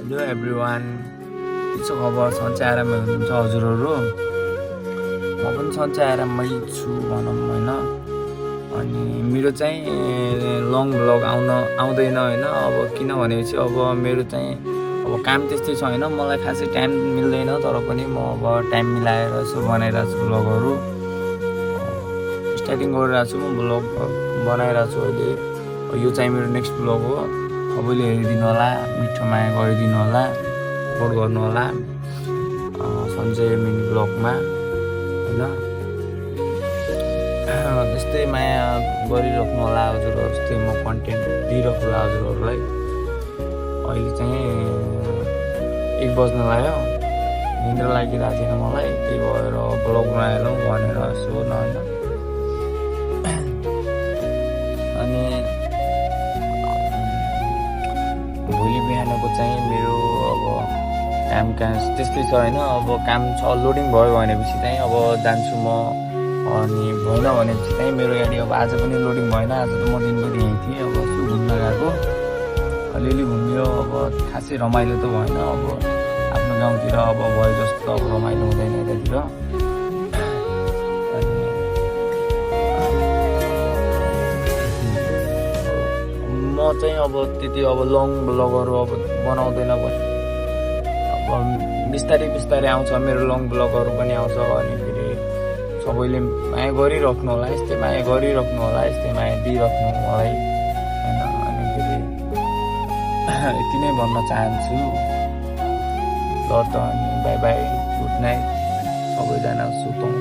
Hello everyone, के छ खबर? सन्चै आराममै हुनुहुन्छ हजुरहरू? म पनि सन्चै आराममै छु भनौँ होइन। अनि मेरो चाहिँ लङ भ्लग आउँदैन होइन। अब किनभनेपछि अब मेरो चाहिँ अब काम त्यस्तै छ होइन, मलाई खासै टाइम मिल्दैन। तर पनि म अब टाइम मिलाएर यसो बनाइरहेको छु भ्लगहरू। स्टार्टिङ गरिरहेको छु, म भ्लग बनाइरहेको छु अहिले। यो चाहिँ मेरो नेक्स्ट भ्लग हो। सबैले हेरिदिनु होला, मिठो माया गरिदिनु होला, सपोर्ट गर्नु होला सञ्जय मिनी ब्लगमा होइन। त्यस्तै माया गरिराख्नु होला हजुरहरू, जस्तै म कन्टेन्ट दिइराख्नु होला हजुरहरूलाई। अहिले चाहिँ 1 बज्न लाग्यो, निन्द्रा लागिरहेको थिएन मलाई, त्यही भएर ब्लग बनाएर भनेर यसो होइन। अनि भोलि बिहानको चाहिँ मेरो अब काम त्यस्तै छ होइन। अब काम छ, लोडिङ भयो भनेपछि चाहिँ अब जान्छु म। अनि भएन भनेपछि चाहिँ मेरो गाडी अब आज पनि लोडिङ भएन। आज त म दिनभरि यहीँ थिएँ, अब यसो घुम्न गएको, अलिअलि घुम्यो। अब खासै रमाइलो त भएन। अब आफ्नो गाउँतिर अब भयो जस्तो अब रमाइलो हुँदैन यतातिर। म चाहिँ अब त्यति अब लङ ब्लगहरू अब बनाउँदैन पनि। अब बिस्तारै आउँछ मेरो लङ ब्लगहरू पनि आउँछ। अनि फेरि सबैले माया गरिराख्नु होला, यस्तै माया गरिराख्नु होला, यस्तै माया दिइराख्नु मलाई होइन। अनि फेरि यति नै भन्न चाहन्छु। ल त अनि बाई बाई, गुड नाइट, सबैजना सुतौँ।